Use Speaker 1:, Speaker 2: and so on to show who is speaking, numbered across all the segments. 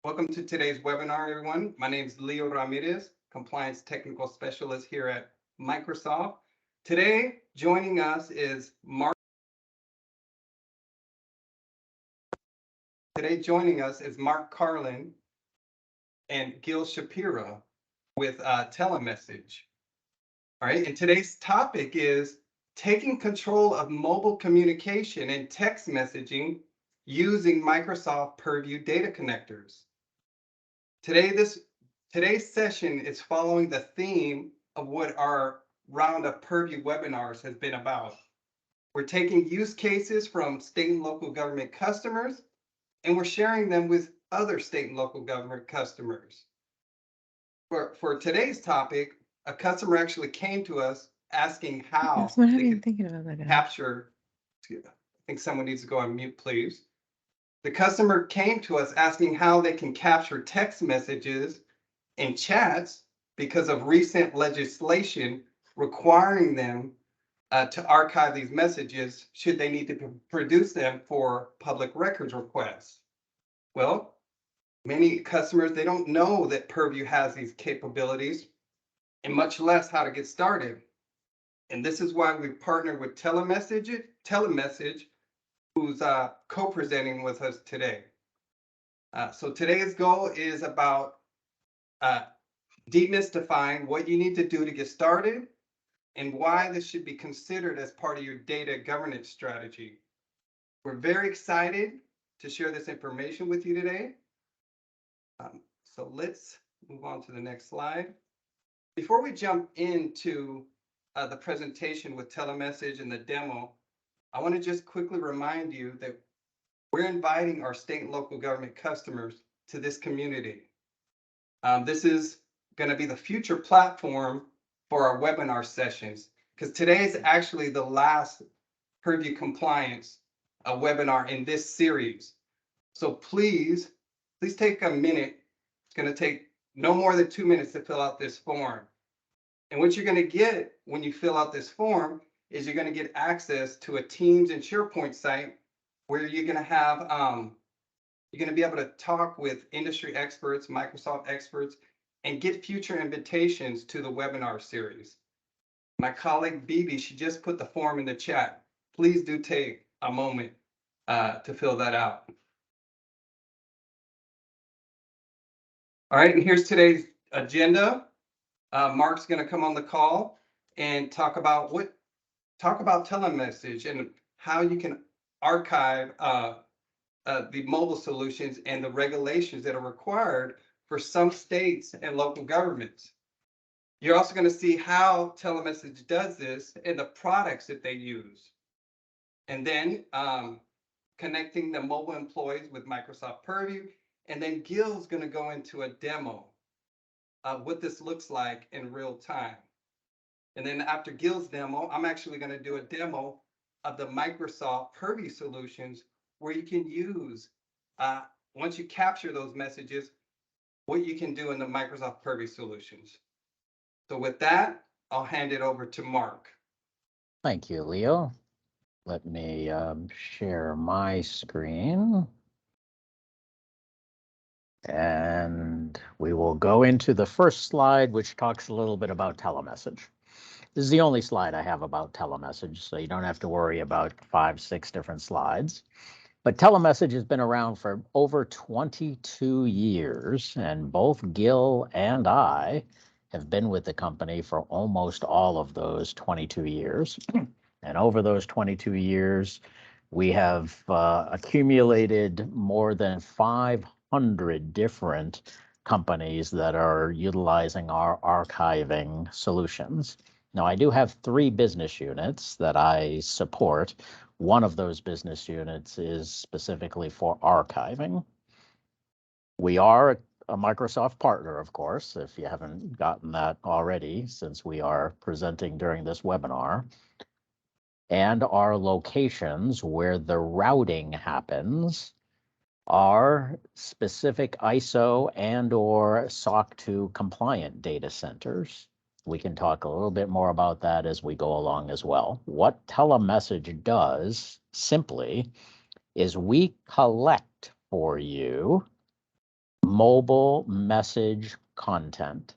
Speaker 1: Welcome to today's webinar, everyone. My name is Leo Ramirez, Compliance Technical Specialist here at Microsoft. Today, joining us is Mark. Today, joining us is Mark Carlin and Gil Shapira with TeleMessage. All right, and today's topic is taking control of mobile communication and text messaging using Microsoft Purview data connectors. Today's session is following the theme of what our round of Purview webinars has been about. We're taking use cases from state and local government customers, and we're sharing them with other state and local government customers. For today's topic, a customer actually came to us asking how
Speaker 2: That's what I've
Speaker 1: they
Speaker 2: been
Speaker 1: could
Speaker 2: thinking about that.
Speaker 1: capture. I think someone needs to go on mute, please. The customer came to us asking how they can capture text messages and chats because of recent legislation requiring them to archive these messages should they need to produce them for public records requests. Well, many customers, they don't know that Purview has these capabilities and much less how to get started. And this is why we partnered with TeleMessage, who's co-presenting with us today. So today's goal is about demystifying what you need to do to get started and why this should be considered as part of your data governance strategy. We're very excited to share this information with you today. So let's move on to the next slide. Before we jump into the presentation with TeleMessage and the demo, I want to just quickly remind you that we're inviting our state and local government customers to this community. This is going to be the future platform for our webinar sessions, because today is actually the last Purview Compliance webinar in this series. So please take a minute. It's going to take no more than 2 minutes to fill out this form. And what you're going to get when you fill out this form is you're going to get access to a Teams and SharePoint site where you're going to have, you're going to be able to talk with industry experts, Microsoft experts, and get future invitations to the webinar series. My colleague Bibi, she just put the form in the chat. Please do take a moment to fill that out. All right, and here's today's agenda. Mark's going to come on the call and talk about TeleMessage and how you can archive the mobile solutions and the regulations that are required for some states and local governments. You're also going to see how TeleMessage does this and the products that they use. And then connecting the mobile employees with Microsoft Purview. And then Gil's going to go into a demo of what this looks like in real time. And then after Gil's demo, I'm actually going to do a demo of the Microsoft Purview solutions where you can use, once you capture those messages, what you can do in the Microsoft Purview solutions. So with that, I'll hand it over to Mark.
Speaker 3: Thank you, Leo. Let me share my screen. And we will go into the first slide, which talks a little bit about TeleMessage. This is the only slide I have about TeleMessage, so you don't have to worry about 5, 6 different slides. But TeleMessage has been around for over 22 years, and both Gil and I have been with the company for almost all of those 22 years. And over those 22 years, we have accumulated more than 500 different companies that are utilizing our archiving solutions. Now, I do have 3 business units that I support. One of those business units is specifically for archiving. We are a Microsoft partner, of course, if you haven't gotten that already, since we are presenting during this webinar. And our locations where the routing happens are specific ISO and or SOC 2 compliant data centers. We can talk a little bit more about that as we go along as well. What TeleMessage does simply is we collect for you mobile message content.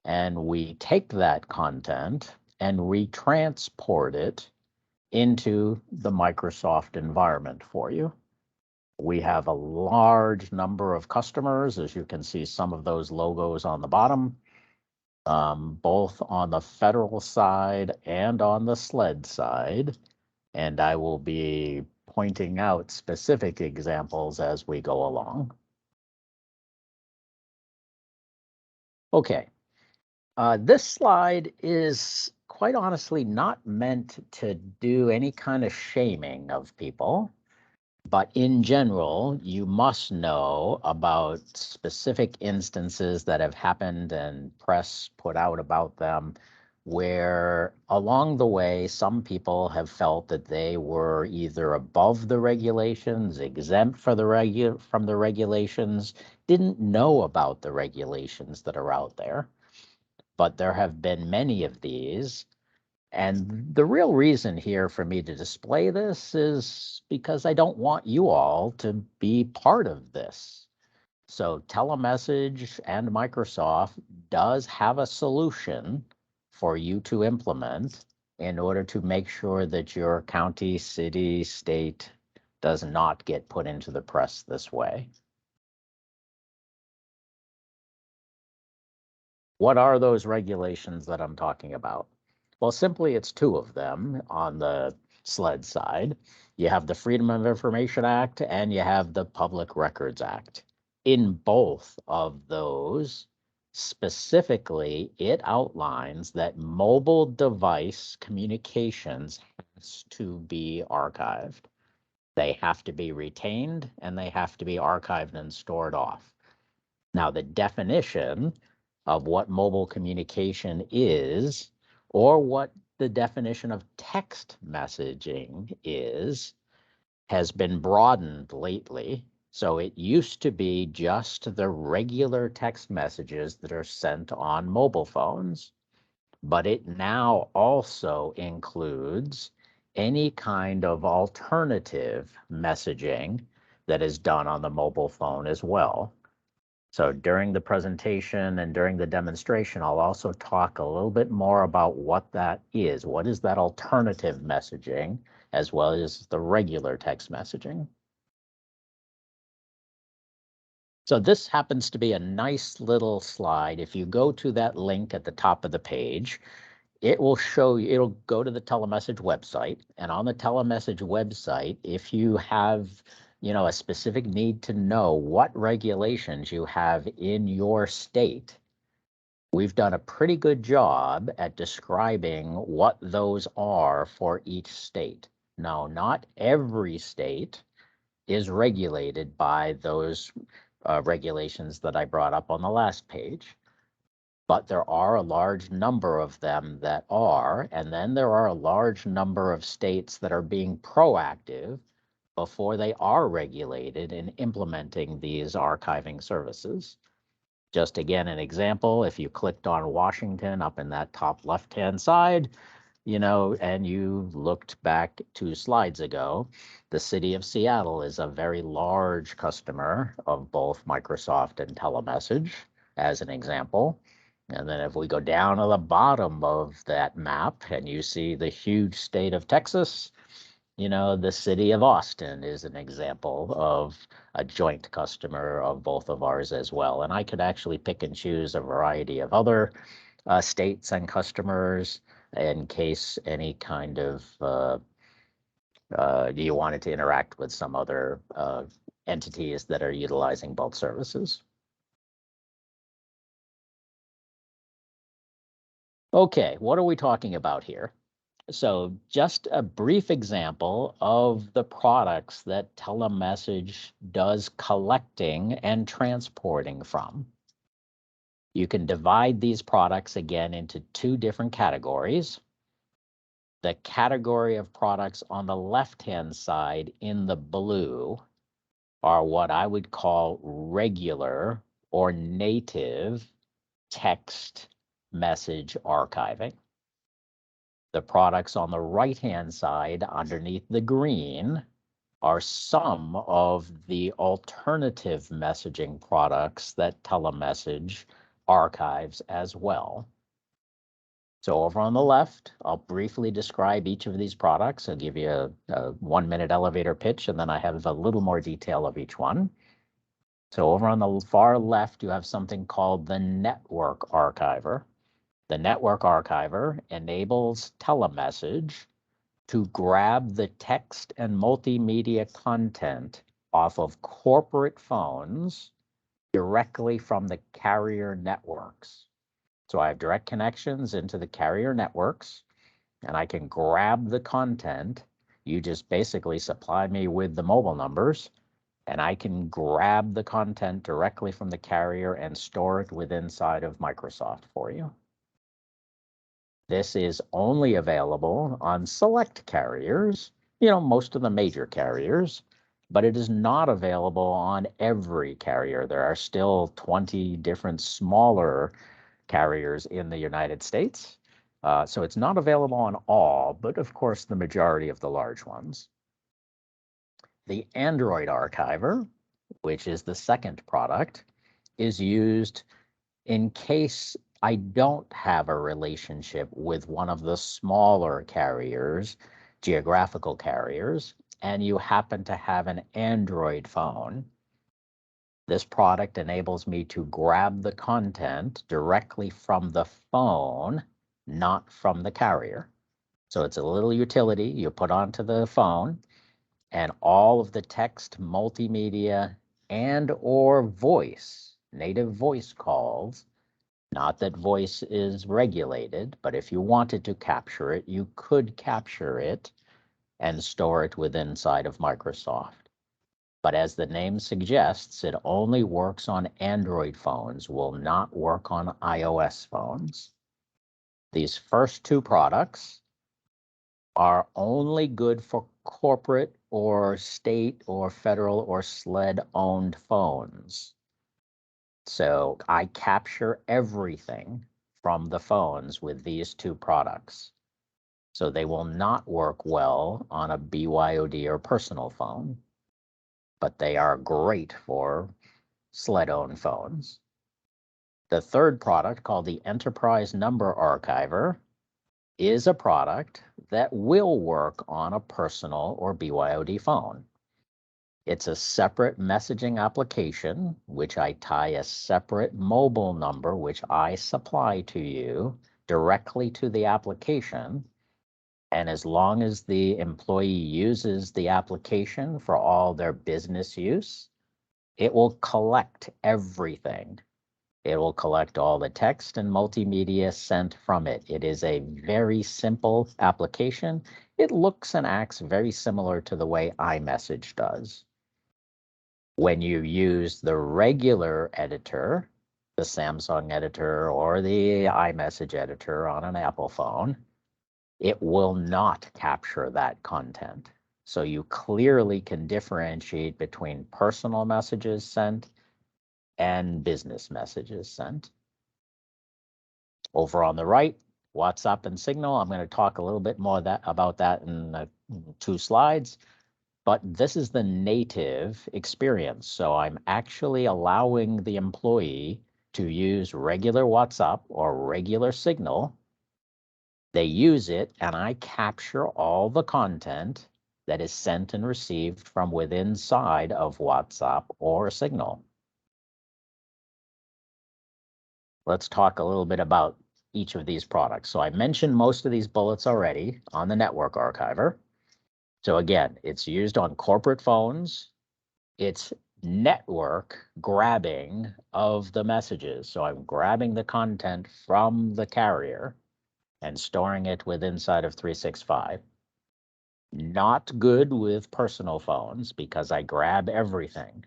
Speaker 3: And we take that content and we transport it into the Microsoft environment for you. We have a large number of customers, as you can see some of those logos on the bottom, both on the federal side and on the SLED side. And I will be pointing out specific examples as we go along. Okay, this slide is quite honestly not meant to do any kind of shaming of people. But in general, you must know about specific instances that have happened and press put out about them, where along the way, some people have felt that they were either above the regulations, exempt from the regulations, didn't know about the regulations that are out there. But there have been many of these. And the real reason here for me to display this is because I don't want you all to be part of this. So TeleMessage and Microsoft does have a solution for you to implement in order to make sure that your county, city, state does not get put into the press this way. What are those regulations that I'm talking about? Well, simply it's two of them on the SLED side. You have the Freedom of Information Act and you have the Public Records Act. In both of those, specifically, it outlines that mobile device communications has to be archived. They have to be retained and they have to be archived and stored off. Now, the definition of what mobile communication is, or what the definition of text messaging is, has been broadened lately. So it used to be just the regular text messages that are sent on mobile phones, but it now also includes any kind of alternative messaging that is done on the mobile phone as well. So during the presentation and during the demonstration, I'll also talk a little bit more about what that is. What is that alternative messaging, as well as the regular text messaging? So this happens to be a nice little slide. If you go to that link at the top of the page, it will show you, it'll go to the TeleMessage website. And on the TeleMessage website, if you have a specific need to know what regulations you have in your state, we've done a pretty good job at describing what those are for each state. Now, not every state is regulated by those regulations that I brought up on the last page, but there are a large number of them that are, and then there are a large number of states that are being proactive before they are regulated in implementing these archiving services. Just again, an example, if you clicked on Washington up in that top left-hand side, and you looked back 2 slides ago, the city of Seattle is a very large customer of both Microsoft and TeleMessage, as an example. And then if we go down to the bottom of that map and you see the huge state of Texas, the city of Austin is an example of a joint customer of both of ours as well. And I could actually pick and choose a variety of other states and customers in case any kind of you wanted to interact with some other entities that are utilizing both services. Okay, what are we talking about here? So just a brief example of the products that TeleMessage does collecting and transporting from. You can divide these products again into 2 different categories. The category of products on the left-hand side in the blue are what I would call regular or native text message archiving. The products on the right-hand side underneath the green are some of the alternative messaging products that TeleMessage archives as well. So over on the left, I'll briefly describe each of these products. I'll give you a 1-minute elevator pitch, and then I have a little more detail of each one. So over on the far left, you have something called the Network Archiver. The Network Archiver enables TeleMessage to grab the text and multimedia content off of corporate phones directly from the carrier networks. So I have direct connections into the carrier networks, and I can grab the content. You just basically supply me with the mobile numbers, and I can grab the content directly from the carrier and store it within inside of Microsoft for you. This is only available on select carriers, most of the major carriers, but it is not available on every carrier. There are still 20 different smaller carriers in the United States. So it's not available on all, but of course the majority of the large ones. The Android Archiver, which is the second product, is used in case I don't have a relationship with one of the smaller carriers, geographical carriers, and you happen to have an Android phone. This product enables me to grab the content directly from the phone, not from the carrier. So it's a little utility you put onto the phone, and all of the text, multimedia, and or voice, native voice calls, not that voice is regulated, but if you wanted to capture it, you could capture it and store it within inside of Microsoft. But as the name suggests, it only works on Android phones, will not work on iOS phones. These first two products are only good for corporate or state or federal or SLED-owned phones. So I capture everything from the phones with these two products. So they will not work well on a BYOD or personal phone, but they are great for SLED-owned phones. The third product, called the Enterprise Number Archiver, is a product that will work on a personal or BYOD phone. It's a separate messaging application, which I tie a separate mobile number, which I supply to you directly to the application. And as long as the employee uses the application for all their business use, it will collect everything. It will collect all the text and multimedia sent from it. It is a very simple application. It looks and acts very similar to the way iMessage does. When you use the regular editor, the Samsung editor or the iMessage editor on an Apple phone, it will not capture that content. So you clearly can differentiate between personal messages sent and business messages sent. Over on the right, WhatsApp and Signal. I'm going to talk a little bit more about that in 2 slides, but this is the native experience. So I'm actually allowing the employee to use regular WhatsApp or regular Signal. They use it, and I capture all the content that is sent and received from within inside of WhatsApp or Signal. Let's talk a little bit about each of these products. So I mentioned most of these bullets already on the Network Archiver. So again, it's used on corporate phones. It's network grabbing of the messages. So I'm grabbing the content from the carrier and storing it within inside of 365. Not good with personal phones because I grab everything.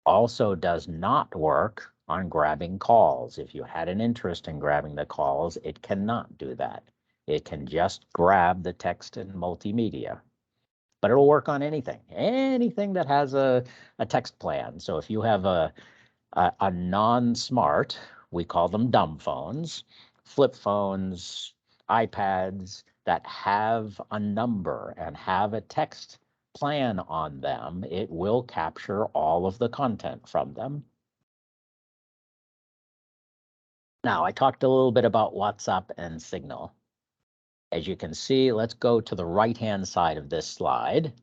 Speaker 3: Also does not work on grabbing calls. If you had an interest in grabbing the calls, it cannot do that. It can just grab the text and multimedia. But it'll work on anything that has a text plan. So if you have a non-smart, we call them dumb phones, flip phones, iPads that have a number and have a text plan on them, it will capture all of the content from them. Now, I talked a little bit about WhatsApp and Signal. As you can see, let's go to the right-hand side of this slide,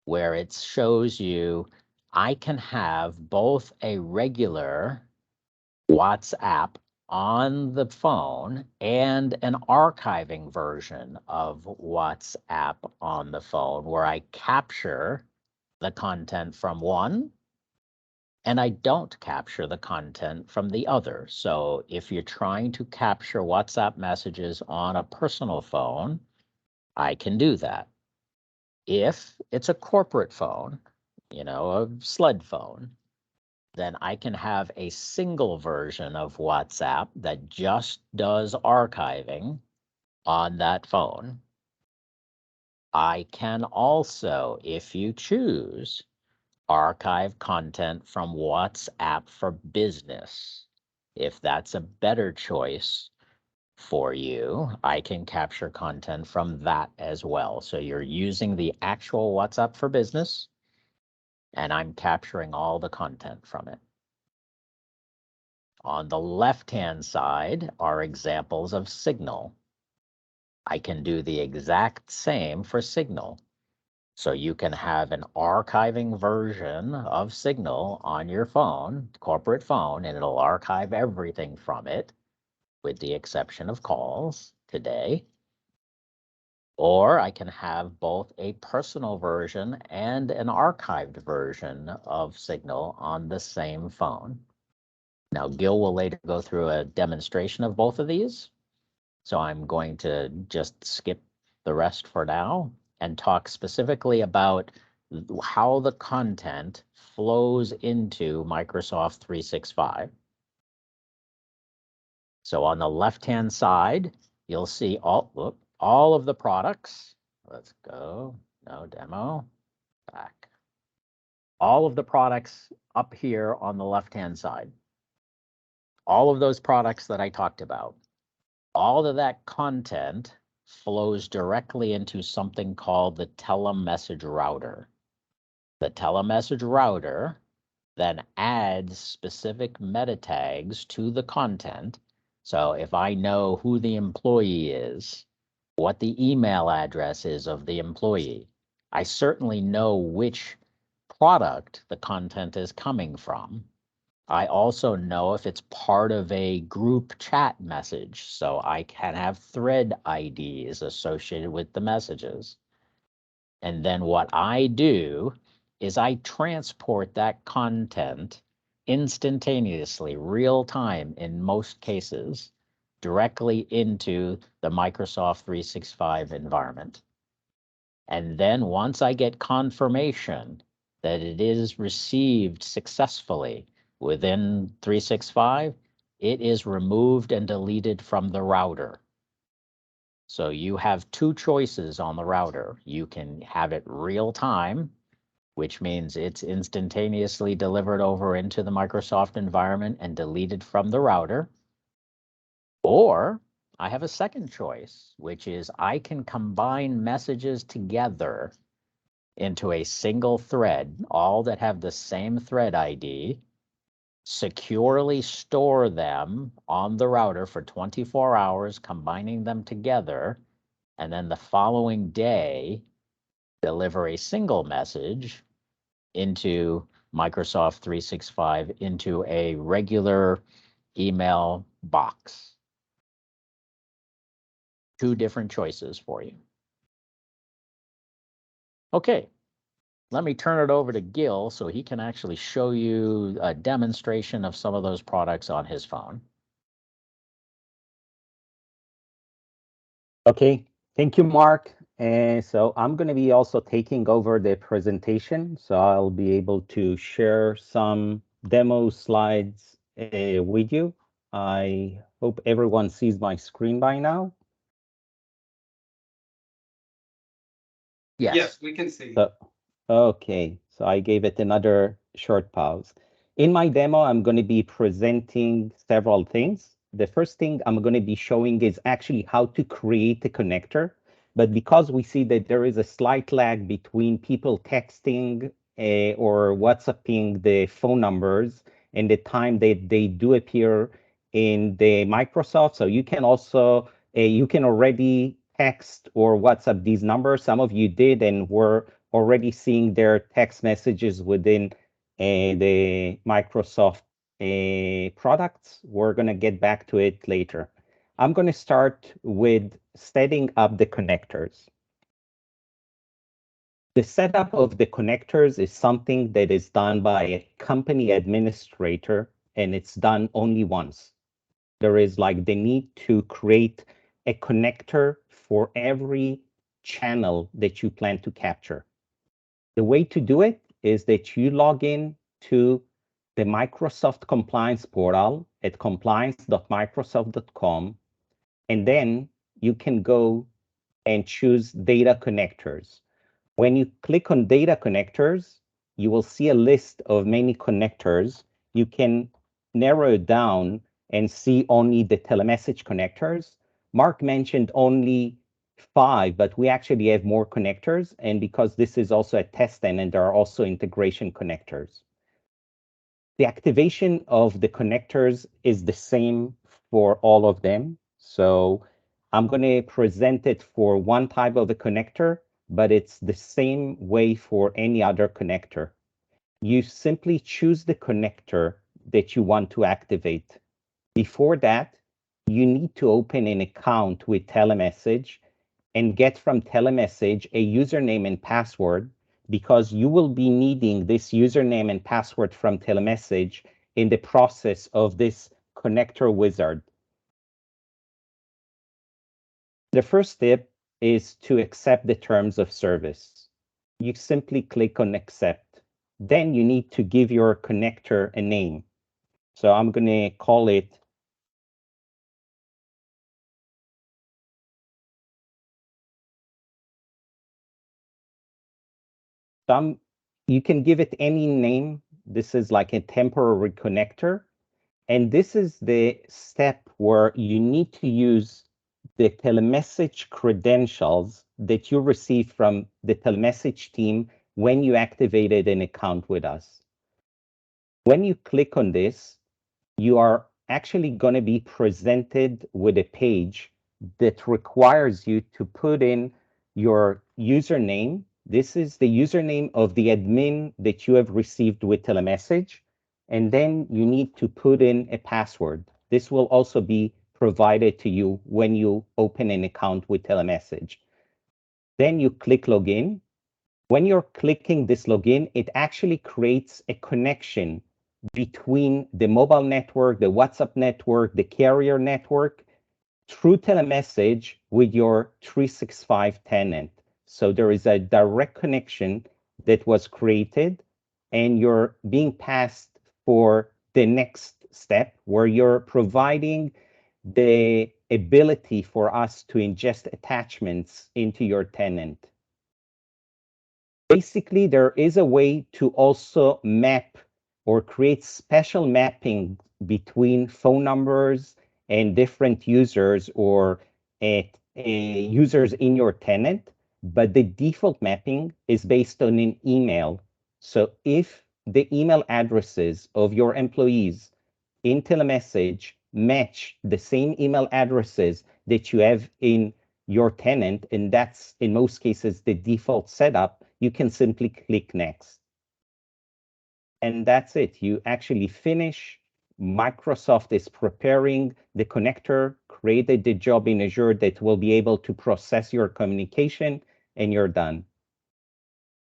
Speaker 3: where it shows you I can have both a regular WhatsApp on the phone and an archiving version of WhatsApp on the phone, where I capture the content from one and I don't capture the content from the other. So if you're trying to capture WhatsApp messages on a personal phone, I can do that. If it's a corporate phone, you know, a sled phone, then I can have a single version of WhatsApp that just does archiving on that phone. I can also, if you choose, archive content from WhatsApp for Business. If that's a better choice for you, I can capture content from that as well. So you're using the actual WhatsApp for Business, and I'm capturing all the content from it. On the left-hand side are examples of Signal. I can do the exact same for Signal. So you can have an archiving version of Signal on your phone, corporate phone, and it'll archive everything from it, with the exception of calls today. Or I can have both a personal version and an archived version of Signal on the same phone. Now, Gil will later go through a demonstration of both of these. So I'm going to just skip the rest for now and talk specifically about how the content flows into Microsoft 365. So on the left-hand side, you'll see all of the products. Let's go, no demo, back. All of the products up here on the left-hand side. All of those products that I talked about. All of that content flows directly into something called the TeleMessage router. The TeleMessage router then adds specific meta tags to the content. So if I know who the employee is, what the email address is of the employee, I certainly know which product the content is coming from. I also know if it's part of a group chat message, so I can have thread IDs associated with the messages. And then what I do is I transport that content instantaneously, real time in most cases, directly into the Microsoft 365 environment. And then once I get confirmation that it is received successfully within 365, it is removed and deleted from the router. So you have two choices on the router. You can have it real time, which means it's instantaneously delivered over into the Microsoft environment and deleted from the router. Or I have a second choice, which is I can combine messages together into a single thread, all that have the same thread ID, securely store them on the router for 24 hours, combining them together, and then the following day, deliver a single message into Microsoft 365 into a regular email box. Two different choices for you. Okay, let me turn it over to Gil so he can actually show you a demonstration of some of those products on his phone.
Speaker 2: Okay, thank you, Mark. And so I'm going to be also taking over the presentation. So I'll be able to share some demo slides with you. I hope everyone sees my screen by now.
Speaker 1: Yes, we can see.
Speaker 2: Okay, so I gave it another short pause. In my demo, I'm going to be presenting several things. The first thing I'm going to be showing is actually how to create a connector But because we see that there is a slight lag between people texting or WhatsApping the phone numbers and the time that they do appear in the Microsoft, so you can also, you can already text or WhatsApp these numbers. Some of you did and were already seeing their text messages within the Microsoft products. We're going to get back to it later. I'm going to start with setting up the connectors. The setup of the connectors is something that is done by a company administrator, and it's done only once. There is like the need to create a connector for every channel that you plan to capture. The way to do it is that you log in to the Microsoft Compliance portal at compliance.microsoft.com, and then you can go and choose Data Connectors. When you click on Data Connectors, you will see a list of many connectors. You can narrow it down and see only the telemessage connectors. Mark mentioned only 5, but we actually have more connectors. And because this is also a test tenant, there are also integration connectors. The activation of the connectors is the same for all of them. So I'm going to present it for one type of a connector, but it's the same way for any other connector. You simply choose the connector that you want to activate. Before that, you need to open an account with TeleMessage and get from TeleMessage a username and password, because you will be needing this username and password from TeleMessage in the process of this connector wizard. The first step is to accept the terms of service. You simply click on accept. Then you need to give your connector a name. So I'm going to call it you can give it any name. This is like a temporary connector. And this is the step where you need to use the telemessage credentials that you receive from the telemessage team when you activated an account with us. When you click on this, you are actually going to be presented with a page that requires you to put in your username. This is the username of the admin that you have received with telemessage. And then you need to put in a password. This will also be provided to you when you open an account with telemessage. Then you click login. When you're clicking this login, it actually creates a connection between the mobile network, the WhatsApp network, the carrier network through telemessage with your 365 tenant. So there is a direct connection that was created, and you're being passed for the next step where you're providing the ability for us to ingest attachments into your tenant. Basically, there is a way to also map or create special mapping between phone numbers and different users or users in your tenant, but the default mapping is based on an email. So if the email addresses of your employees in telemessage match the same email addresses that you have in your tenant, and that's in most cases the default setup, you can simply click next. And that's it. You actually finish. Microsoft is preparing the connector, created the job in Azure that will be able to process your communication, and you're done.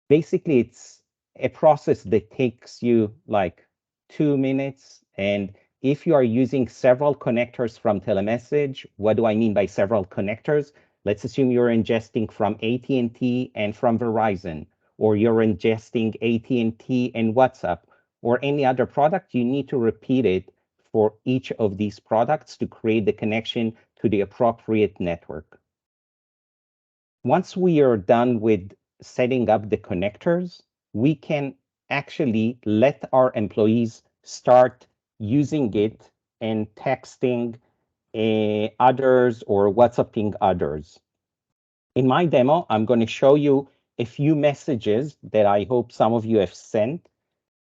Speaker 2: Basically, it's a process that takes you like 2 minutes. And if you are using several connectors from telemessage, what do I mean by several connectors? Let's assume you're ingesting from AT&T and from Verizon, or you're ingesting AT&T and WhatsApp, or any other product. You need to repeat it for each of these products to create the connection to the appropriate network. Once we are done with setting up the connectors, we can actually let our employees start using it and texting others or WhatsApping others. In my demo, I'm going to show you a few messages that I hope some of you have sent.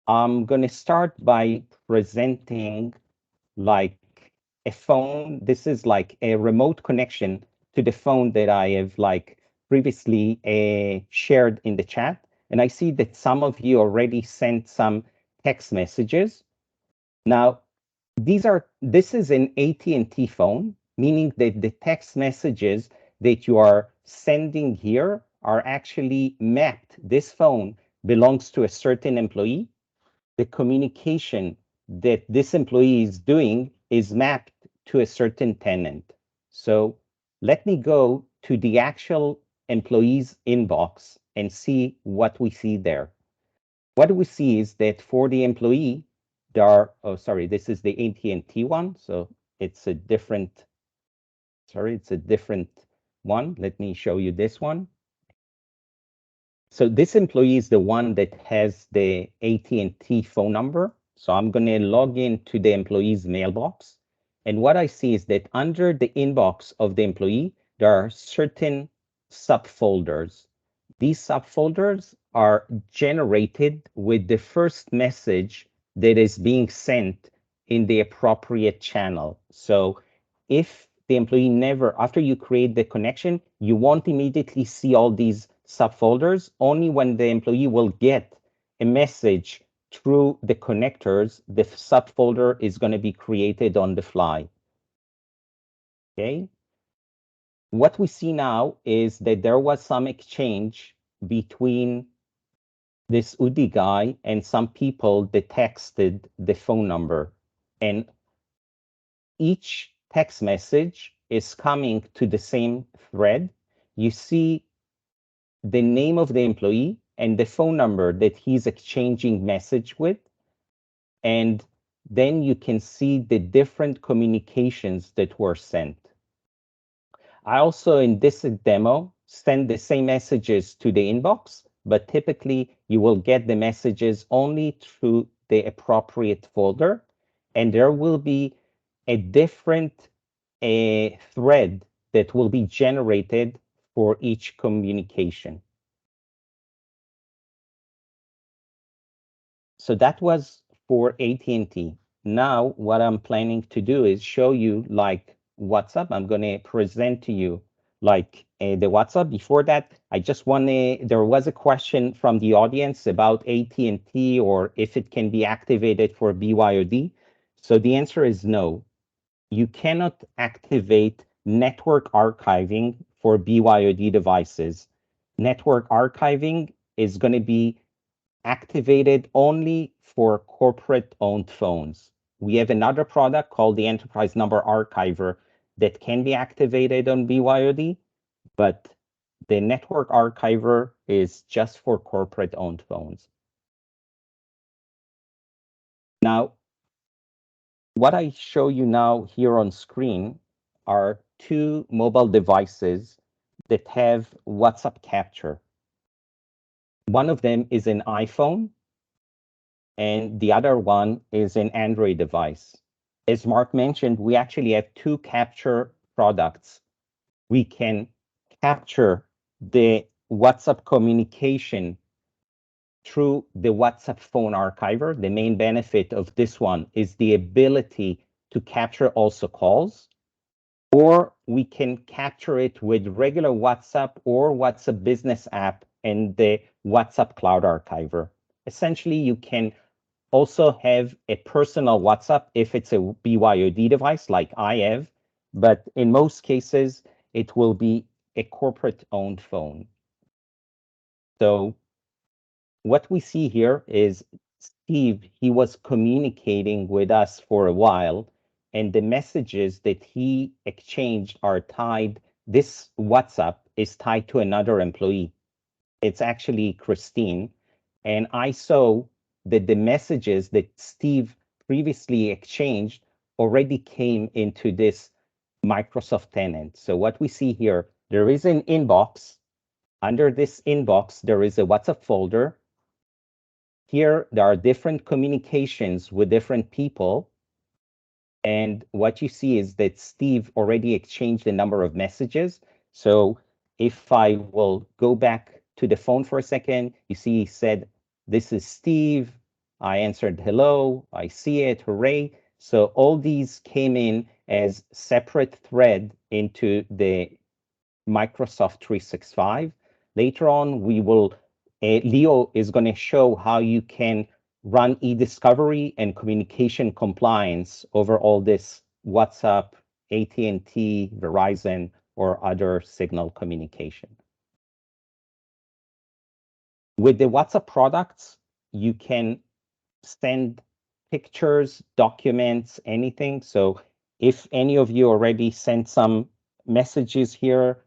Speaker 2: I'm going to start by presenting like a phone. This is like a remote connection to the phone that I have like previously shared in the chat. And I see that some of you already sent some text messages. Now, this is an AT&T phone, meaning that the text messages that you are sending here are actually mapped. This phone belongs to a certain employee. The communication that this employee is doing is mapped to a certain tenant. So let me go to the actual employee's inbox and see what we see there. What we see is that for the employee, there are, oh, sorry, this is the AT&T one. So it's a different, sorry, it's a different one. Let me show you this one. So this employee is the one that has the AT&T phone number. So I'm going to log into the employee's mailbox. And what I see is that under the inbox of the employee, there are certain subfolders. These subfolders are generated with the first message that is being sent in the appropriate channel. So if the employee never, after you create the connection, you won't immediately see all these subfolders. Only when the employee will get a message through the connectors, the subfolder is going to be created on the fly. Okay. What we see now is that there was some exchange between this Udi guy and some people that texted the phone number. And each text message is coming to the same thread. You see the name of the employee and the phone number that he's exchanging message with. And then you can see the different communications that were sent. I also, in this demo, send the same messages to the inbox, but typically you will get the messages only through the appropriate folder, and there will be a different thread that will be generated for each communication. So that was for AT&T. Now, what I'm planning to do is show you like WhatsApp. I'm going to present to you like the WhatsApp. Before that, I just want to, there was a question from the audience about AT&T or if it can be activated for BYOD. So the answer is no. You cannot activate network archiving for BYOD devices. Network archiving is going to be activated only for corporate-owned phones. We have another product called the Enterprise Number Archiver that can be activated on BYOD, but the network archiver is just for corporate-owned phones. Now, what I show you now here on screen are two mobile devices that have WhatsApp capture. One of them is an iPhone, and the other one is an Android device. As Mark mentioned, we actually have two capture products. We can capture the WhatsApp communication through the WhatsApp phone archiver. The main benefit of this one is the ability to capture also calls, or we can capture it with regular WhatsApp or WhatsApp business app and the WhatsApp cloud archiver. Essentially, you can also have a personal WhatsApp if it's a BYOD device like I have, but in most cases, it will be a corporate-owned phone. So what we see here is Steve, he was communicating with us for a while, and the messages that he exchanged are tied, this WhatsApp is tied to another employee. It's actually Christine, and I saw that the messages that Steve previously exchanged already came into this Microsoft tenant. So what we see here, there is an inbox. Under this inbox, there is a WhatsApp folder. Here, there are different communications with different people. And what you see is that Steve already exchanged a number of messages. So if I will go back to the phone for a second, you see he said, "This is Steve." I answered, "Hello." I see it. Hooray. So all these came in as separate thread into the Microsoft 365. Later on, Leo is going to show how you can run e-discovery and communication compliance over all this WhatsApp, AT&T, Verizon, or other signal communication. With the WhatsApp products, you can send pictures, documents, anything. So if any of you already sent some messages here,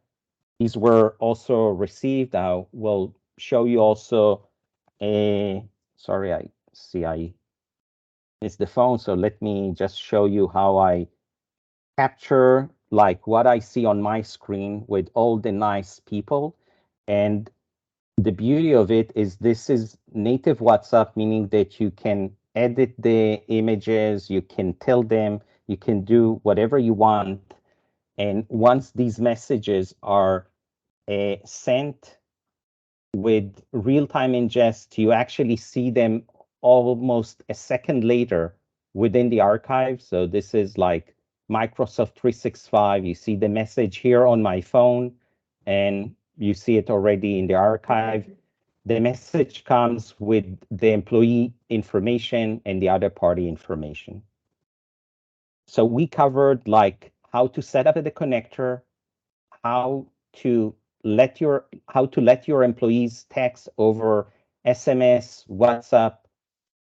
Speaker 2: these were also received. I will show you also sorry, I see I missed the phone. So let me just show you how I capture like what I see on my screen with all the nice people. And the beauty of it is this is native WhatsApp, meaning that you can edit the images, you can tell them, you can do whatever you want. And once these messages are sent with real-time ingest, you actually see them almost a second later within the archive. So this is like Microsoft 365. You see the message here on my phone, and you see it already in the archive. The message comes with the employee information and the other party information. So we covered like how to set up the connector, how to let your employees text over SMS, WhatsApp,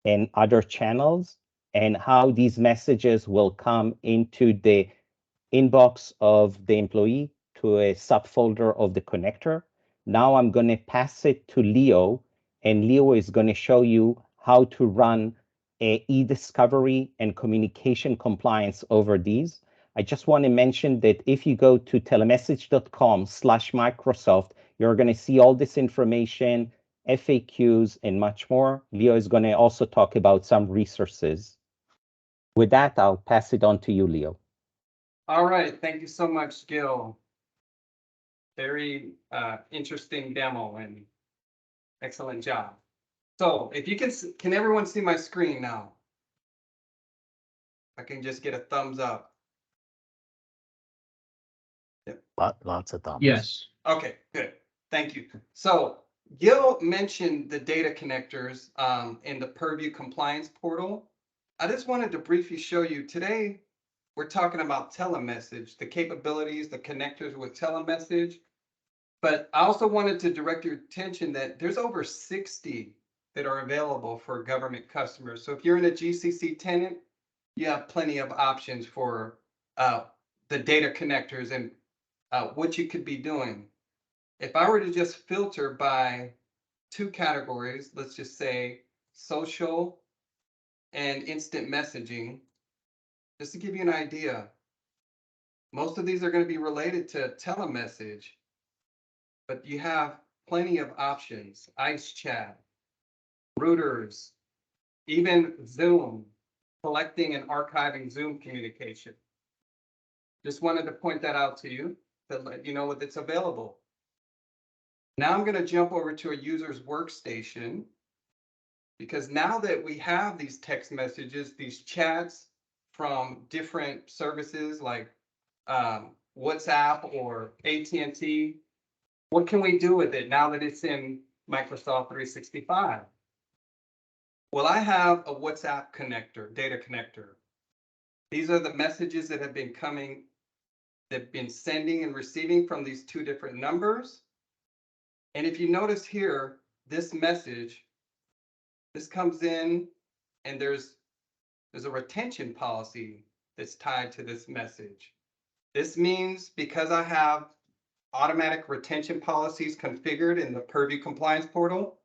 Speaker 2: and other channels, and how these messages will come into the inbox of the employee to a subfolder of the connector. Now I'm going to pass it to Leo, and Leo is going to show you how to run a e-discovery and communication compliance over these. I just want to mention that if you go to telemessage.com/Microsoft, you're going to see all this information, FAQs, and much more. Leo is going to also talk about some resources. With that, I'll pass it on to you, Leo.
Speaker 1: All right, thank you so much, Gil. Very interesting demo and excellent job. So if you can everyone see my screen now? I can just get a thumbs up. Yep.
Speaker 3: Lots of thumbs.
Speaker 4: Yes.
Speaker 1: Okay, good. Thank you. So Gil mentioned the data connectors in the Purview compliance portal. I just wanted to briefly show you today, we're talking about TeleMessage, the capabilities, the connectors with TeleMessage. But I also wanted to direct your attention that there's over 60 that are available for government customers. So if you're in a GCC tenant, you have plenty of options for the data connectors and what you could be doing. If I were to just filter by two categories, let's just say social and instant messaging, just to give you an idea, most of these are going to be related to telemessage, but you have plenty of options, ICE chat, routers, even Zoom, collecting and archiving Zoom communication. Just wanted to point that out to you to let you know that it's available. Now I'm going to jump over to a user's workstation, because now that we have these text messages, these chats from different services like WhatsApp or AT&T, what can we do with it now that it's in Microsoft 365? Well, I have a WhatsApp connector, data connector. These are the messages that have been coming, that have been sending and receiving from these two different numbers. And if you notice here, this message, this comes in and there's a retention policy that's tied to this message. This means because I have automatic retention policies configured in the Purview compliance portal,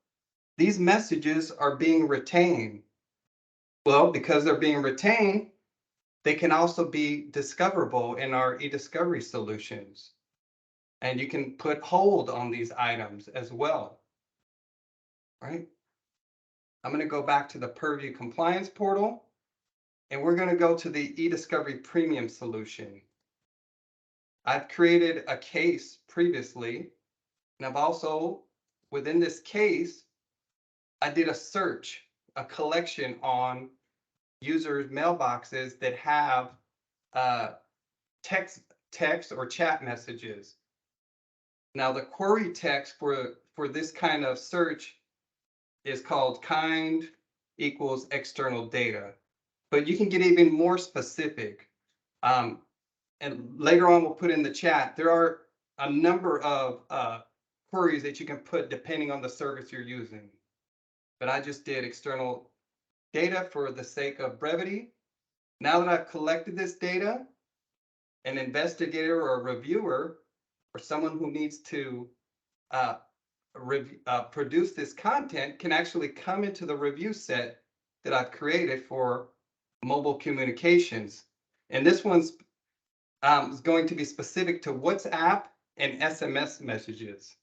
Speaker 1: these messages are being retained. Well, because they're being retained, they can also be discoverable in our e-discovery solutions. And you can put hold on these items as well, right? I'm going to go back to the Purview compliance portal, and we're going to go to the e-discovery premium solution. I've created a case previously And I've also, within this case, I did a search, a collection on users' mailboxes that have text or chat messages. Now, the query text for this kind of search is called kind equals external data. But you can get even more specific. And later on, we'll put in the chat, there are a number of queries that you can put depending on the service you're using. But I just did external data for the sake of brevity. Now that I've collected this data, an investigator or a reviewer or someone who needs to produce this content can actually come into the review set that I've created for mobile communications. And this one's is going to be specific to WhatsApp and SMS messages.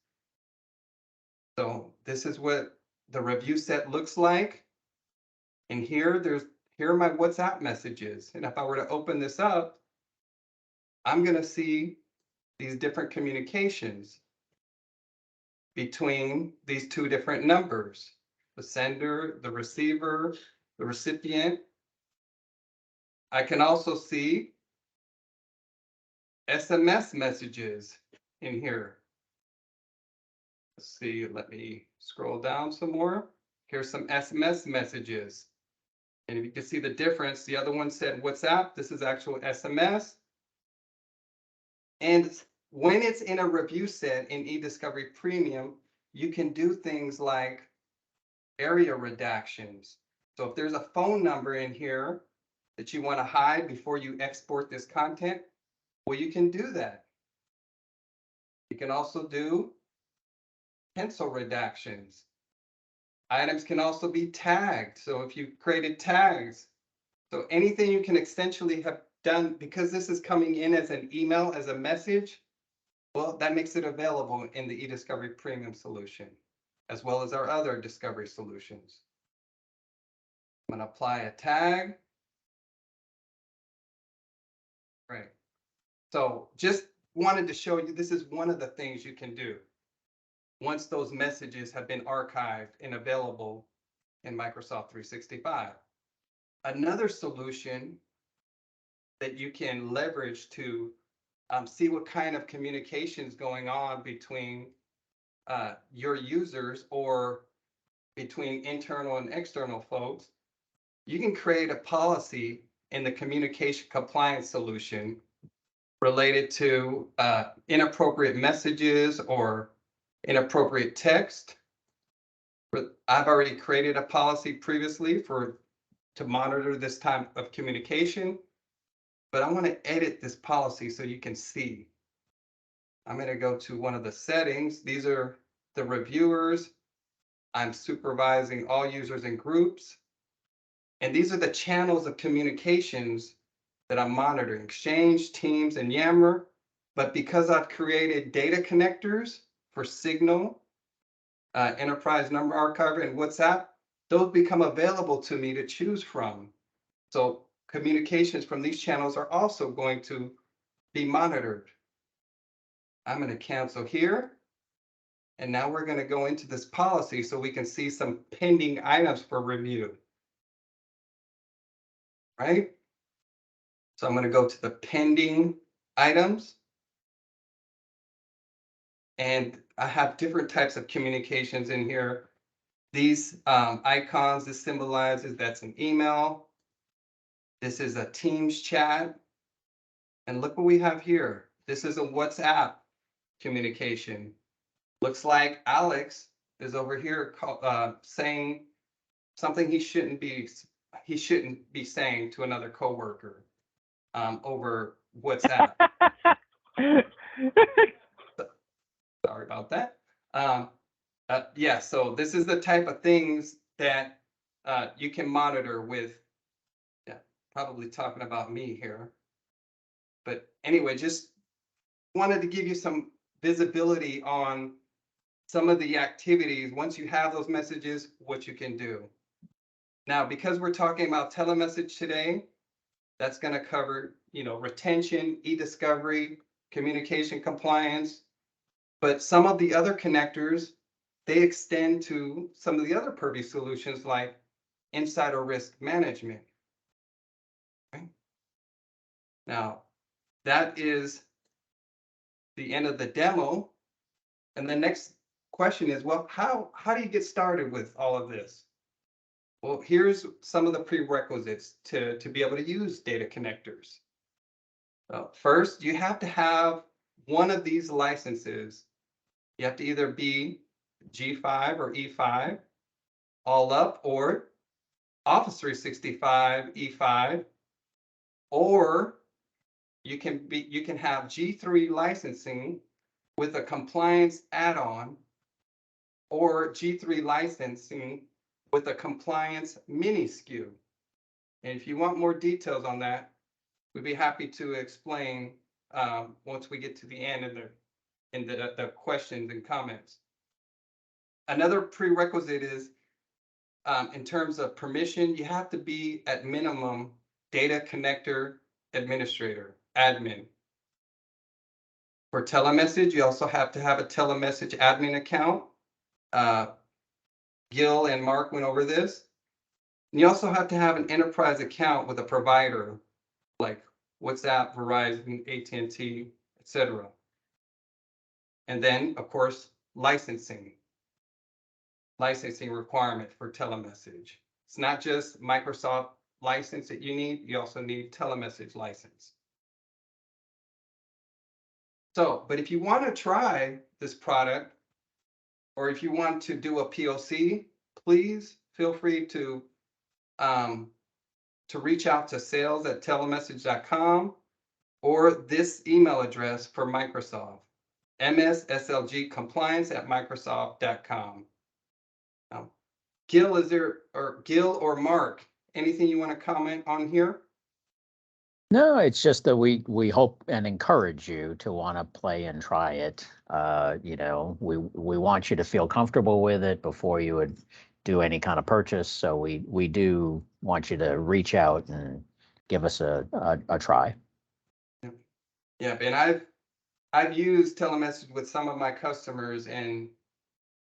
Speaker 1: So this is what the review set looks like. And here are my WhatsApp messages. And if I were to open this up, I'm going to see these different communications between these two different numbers, the sender, the receiver, the recipient. I can also see SMS messages in here. Let's see, let me scroll down some more. Here's some SMS messages. And if you can see the difference, the other one said WhatsApp, this is actual SMS. And when it's in a review set in eDiscovery Premium, you can do things like area redactions. So if there's a phone number in here that you want to hide before you export this content, well, you can do that. You can also do pencil redactions. Items can also be tagged. So if you created tags, so anything you can essentially have done, because this is coming in as an email, as a message, well, that makes it available in the eDiscovery Premium solution, as well as our other discovery solutions. I'm going to apply a tag. Right. So just wanted to show you, this is one of the things you can do once those messages have been archived and available in Microsoft 365. Another solution that you can leverage to see what kind of communication is going on between your users or between internal and external folks, you can create a policy in the communication compliance solution related to inappropriate messages or inappropriate text. I've already created a policy previously to monitor this type of communication, but I want to edit this policy so you can see. I'm going to go to one of the settings. These are the reviewers. I'm supervising all users and groups. And these are the channels of communications that I'm monitoring: Exchange, Teams, and Yammer. But because I've created data connectors for Signal, Enterprise Number Archiver, and WhatsApp, those become available to me to choose from. So communications from these channels are also going to be monitored. I'm going to cancel here. And now we're going to go into this policy so we can see some pending items for review. Right? So I'm going to go to the pending items. And I have different types of communications in here. These icons, this symbolizes that's an email. This is a Teams chat. And look what we have here. This is a WhatsApp communication. Looks like Alex is over here saying something he shouldn't be saying to another coworker over WhatsApp. Sorry about that. Yeah, so this is the type of things that you can monitor with, probably talking about me here. But anyway, just wanted to give you some visibility on some of the activities. Once you have those messages, what you can do. Now, because we're talking about telemessage today, that's going to cover, retention, e-discovery, communication compliance. But some of the other connectors, they extend to some of the other Purview solutions like insider risk management. Okay. Now, that is the end of the demo. And the next question is, well, how do you get started with all of this? Well, here's some of the prerequisites to be able to use data connectors. First, you have to have one of these licenses. You have to either be G5 or E5, all up, or Office 365 E5, or you can have G3 licensing with a compliance add-on, or G3 licensing with a compliance mini SKU. And if you want more details on that, we'd be happy to explain once we get to the end in the questions and comments. Another prerequisite is in terms of permission, you have to be at minimum data connector administrator, admin. For TeleMessage, you also have to have a TeleMessage admin account. Gil and Mark went over this. And you also have to have an enterprise account with a provider like WhatsApp, Verizon, AT&T, etc. And then, of course, licensing requirement for TeleMessage. It's not just Microsoft license that you need, you also need TeleMessage license. So, but if you want to try this product, or if you want to do a POC, please feel free to reach out to sales@telemessage.com or this email address for Microsoft, msslgcompliance@microsoft.com. Gil, Gil or Mark, anything you want to comment on here?
Speaker 3: No, it's just that we hope and encourage you to want to play and try it. You know, we want you to feel comfortable with it before you would do any kind of purchase. So we do want you to reach out and give us a try.
Speaker 1: Yeah, and I've used TeleMessage with some of my customers, and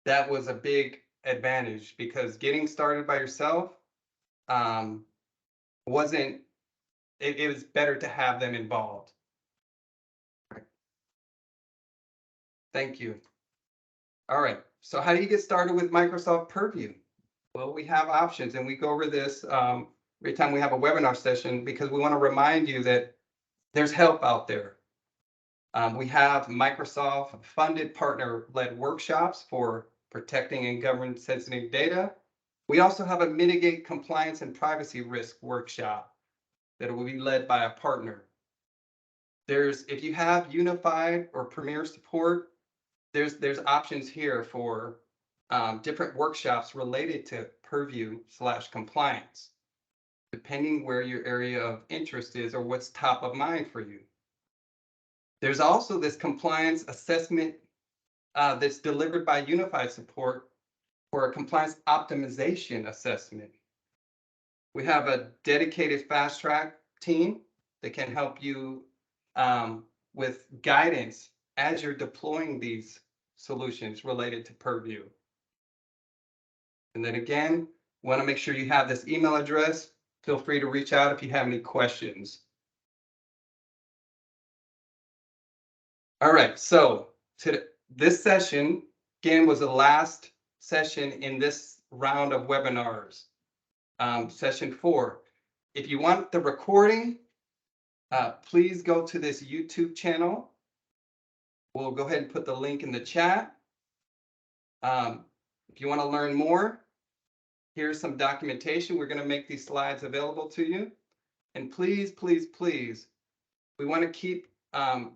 Speaker 1: that was a big advantage because getting started by yourself wasn't. It was better to have them involved. Thank you. All right. So how do you get started with Microsoft Purview? Well, we have options, and we go over this every time we have a webinar session because we want to remind you that there's help out there. We have Microsoft funded partner-led workshops for protecting and governing sensitive data. We also have a mitigate compliance and privacy risk workshop that will be led by a partner. If you have unified or premier support, there's options here for different workshops related to Purview/compliance, depending where your area of interest is or what's top of mind for you. There's also this compliance assessment that's delivered by Unified Support for a compliance optimization assessment. We have a dedicated fast track team that can help you with guidance as you're deploying these solutions related to Purview. And then again, want to make sure you have this email address. Feel free to reach out if you have any questions. All right, so this session, again, was the last session in this round of webinars, session 4. If you want the recording, please go to this YouTube channel. We'll go ahead and put the link in the chat. If you want to learn more, here's some documentation. We're going to make these slides available to you. And please, please, please, we want to keep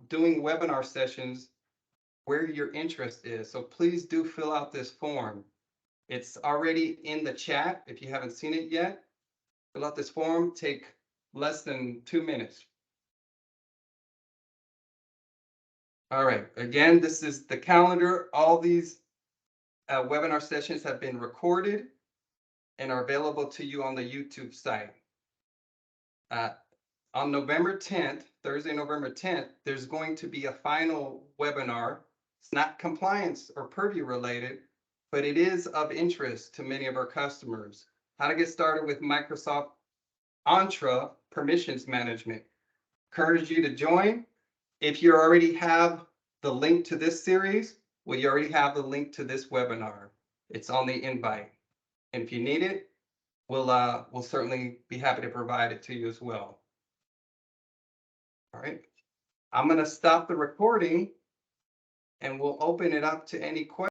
Speaker 1: doing webinar sessions where your interest is. So please do fill out this form. It's already in the chat. If you haven't seen it yet, fill out this form. Take less than 2 minutes. All right, again, this is the calendar. All these webinar sessions have been recorded and are available to you on the YouTube site. On November 10th, Thursday, November 10th, there's going to be a final webinar It's not compliance or purview related, but it is of interest to many of our customers. How to get started with Microsoft Entra Permissions Management. Encourage you to join. If you already have the link to this series, well, you already have the link to this webinar. It's on the invite. And if you need it, we'll certainly be happy to provide it to you as well. All right. I'm going to stop the recording and we'll open it up to any questions.